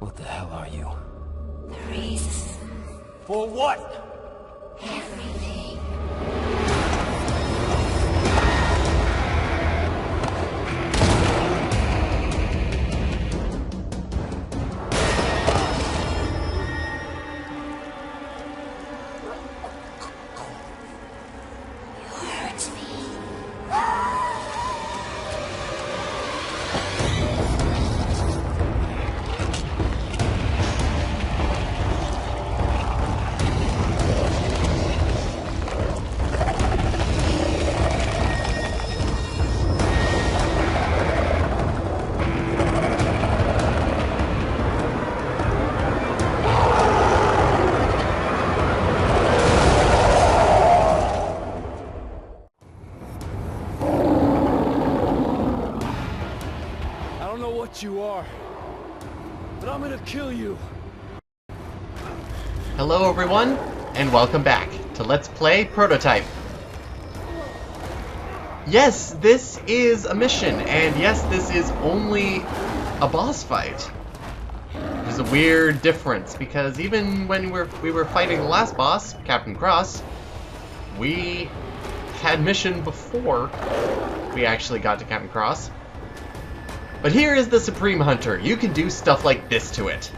What the hell are you? The reason. For what? Everything. You hurt me. I don't know what you are, but I'm gonna kill you. Hello everyone, and welcome back to Let's Play Prototype. Yes, this is a mission, and yes, this is only a boss fight. There's a weird difference, because even when we were fighting the last boss, Captain Cross, we had mission before we actually got to Captain Cross. But here is the Supreme Hunter. You can do stuff like this to it.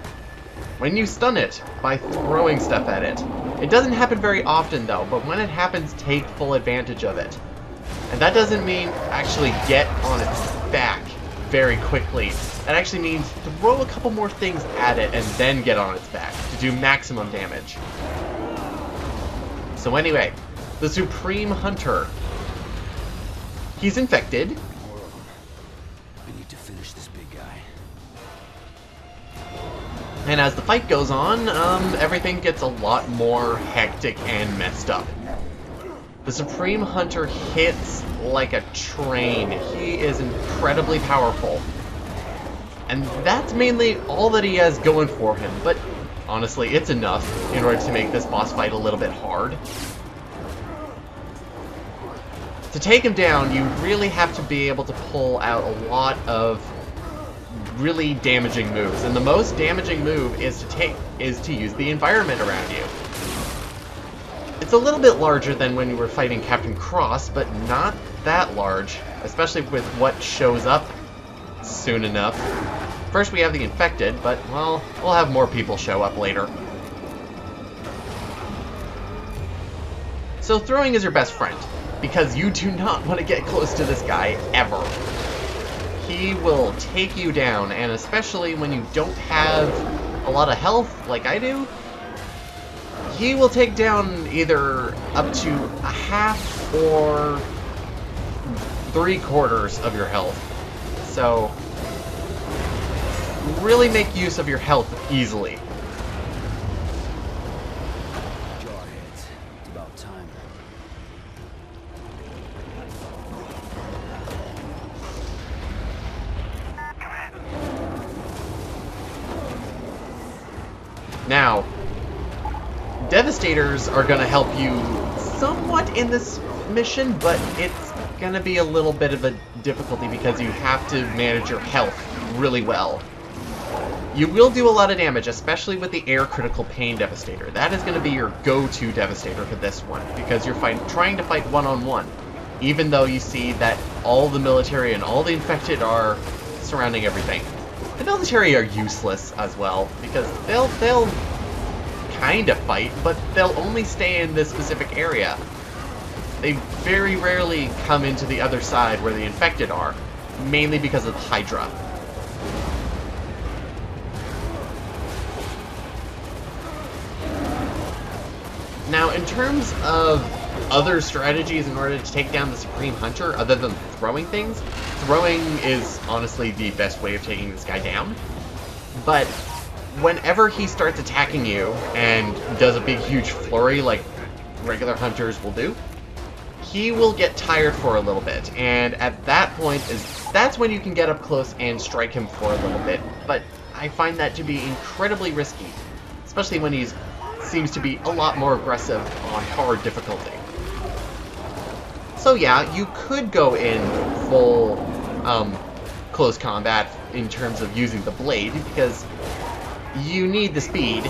When you stun it by throwing stuff at it. It doesn't happen very often though, but when it happens, take full advantage of it. And that doesn't mean actually get on its back very quickly. That actually means throw a couple more things at it and then get on its back to do maximum damage. So anyway, the Supreme Hunter. He's infected. We need to finish this big guy. And as the fight goes on, everything gets a lot more hectic and messed up. The Supreme Hunter hits like a train. He is incredibly powerful. And that's mainly all that he has going for him, but honestly, it's enough in order to make this boss fight a little bit hard. To take him down, you really have to be able to pull out a lot of really damaging moves, and the most damaging move is to use the environment around you. It's a little bit larger than when you were fighting Captain Cross, but not that large, especially with what shows up soon enough. First we have the infected, but well, we'll have more people show up later. So throwing is your best friend, because you do not want to get close to this guy ever. He will take you down, and especially when you don't have a lot of health like I do, he will take down either up to a half or 3/4 of your health. So really make use of your health easily. Jarheads. It's about time. Now, Devastators are going to help you somewhat in this mission, but it's going to be a little bit of a difficulty because you have to manage your health really well. You will do a lot of damage, especially with the Air Critical Pain Devastator. That is going to be your go-to Devastator for this one, because you're trying to fight one-on-one, even though you see that all the military and all the infected are surrounding everything. The military are useless as well, because they'll kind of fight, but they'll only stay in this specific area. They very rarely come into the other side where the infected are, mainly because of the Hydra. Now, in terms of other strategies in order to take down the Supreme Hunter, other than throwing things, throwing is honestly the best way of taking this guy down. But whenever he starts attacking you and does a big huge flurry like regular hunters will do, he will get tired for a little bit, and at that point that's when you can get up close and strike him for a little bit. But I find that to be incredibly risky, especially when he seems to be a lot more aggressive on hard difficulty. So yeah, you could go in full close combat in terms of using the blade, because you need the speed.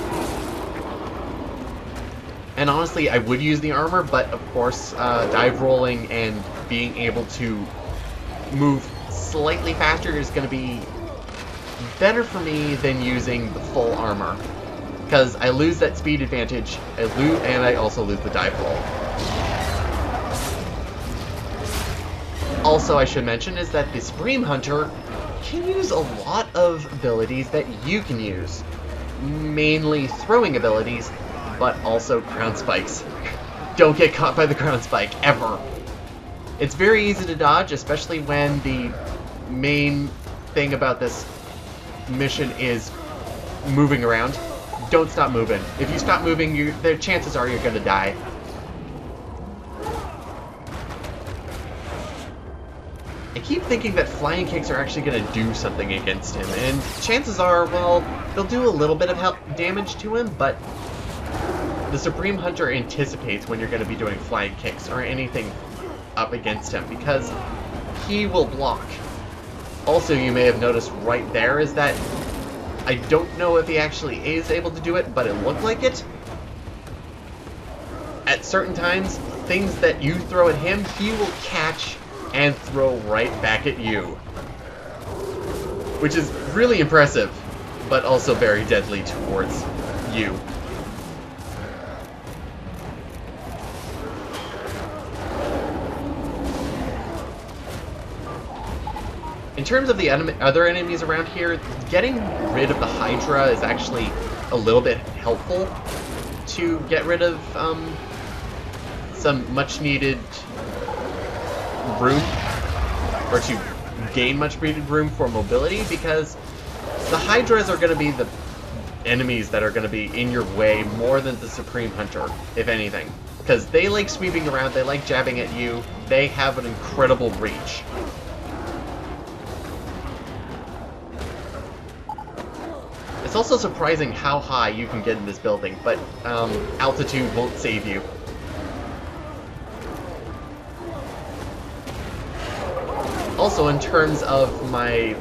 And honestly, I would use the armor, but of course, dive rolling and being able to move slightly faster is going to be better for me than using the full armor. Because I lose that speed advantage, and I also lose the dive roll. Also, I should mention is that the Supreme Hunter can use a lot of abilities that you can use. Mainly throwing abilities, but also ground spikes. Don't get caught by the ground spike, ever. It's very easy to dodge, especially when the main thing about this mission is moving around. Don't stop moving. If you stop moving, the chances are you're gonna die. I keep thinking that flying kicks are actually going to do something against him, and chances are, well, they'll do a little bit of damage to him, but the Supreme Hunter anticipates when you're going to be doing flying kicks or anything up against him, because he will block. Also, you may have noticed right there is that I don't know if he actually is able to do it, but it looked like it. At certain times, things that you throw at him, he will catch and throw right back at you. Which is really impressive, but also very deadly towards you. In terms of the other enemies around here, getting rid of the Hydra is actually a little bit helpful to get rid of some much needed room, or to gain much needed room for mobility, because the Hydras are going to be the enemies that are going to be in your way more than the Supreme Hunter, if anything. Because they like sweeping around, they like jabbing at you, they have an incredible reach. It's also surprising how high you can get in this building, but altitude won't save you. Also, in terms of my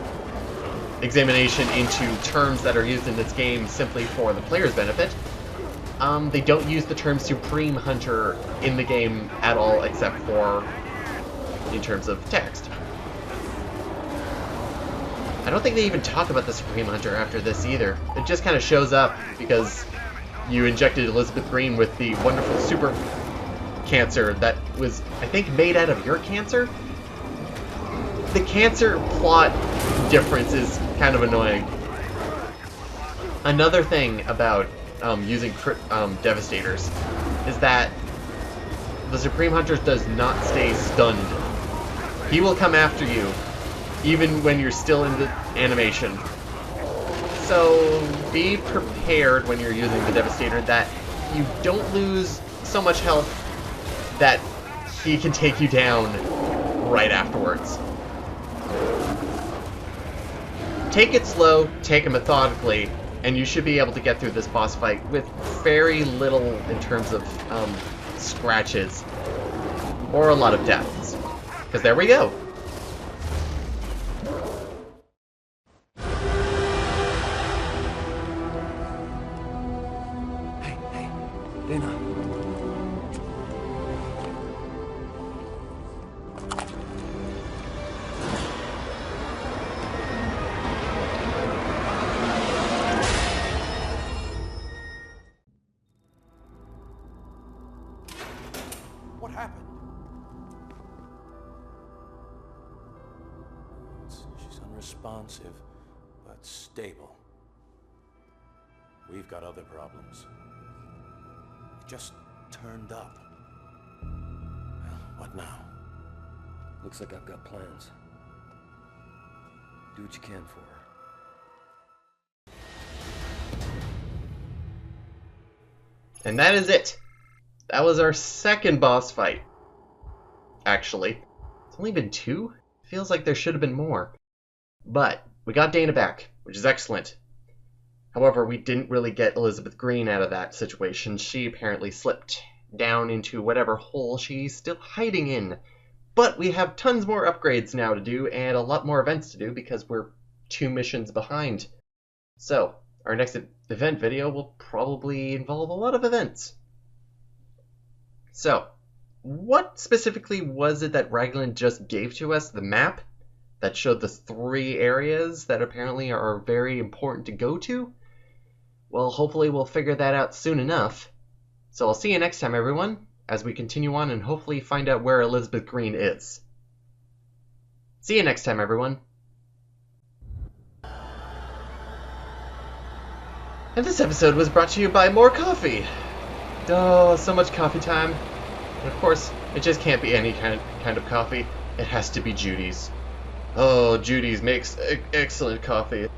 examination into terms that are used in this game simply for the player's benefit, they don't use the term Supreme Hunter in the game at all, except for in terms of text. I don't think they even talk about the Supreme Hunter after this either. It just kind of shows up because you injected Elizabeth Green with the wonderful super cancer that was, I think, made out of your cancer? The cancer plot difference is kind of annoying. Another thing about using Devastators is that the Supreme Hunter does not stay stunned. He will come after you, even when you're still in the animation. So be prepared when you're using the Devastator that you don't lose so much health that he can take you down right afterwards. Take it slow, take it methodically, and you should be able to get through this boss fight with very little in terms of scratches or a lot of deaths. Because there we go. Hey, Dana. What happened? She's unresponsive, but stable. We've got other problems. It just turned up. Well, what now? Looks like I've got plans. Do what you can for her. And that is it. That was our second boss fight. Actually. It's only been 2? Feels like there should have been more. But we got Dana back, which is excellent. However, we didn't really get Elizabeth Green out of that situation. She apparently slipped down into whatever hole she's still hiding in. But we have tons more upgrades now to do and a lot more events to do because we're 2 missions behind. So, our next event video will probably involve a lot of events. So, what specifically was it that Raglan just gave to us? The map that showed the 3 areas that apparently are very important to go to? Well, hopefully we'll figure that out soon enough. So I'll see you next time, everyone, as we continue on and hopefully find out where Elizabeth Green is. See you next time, everyone. And this episode was brought to you by more coffee. Oh, so much coffee time. And of course, it just can't be any kind of coffee. It has to be Judy's. Oh, Judy's makes excellent coffee.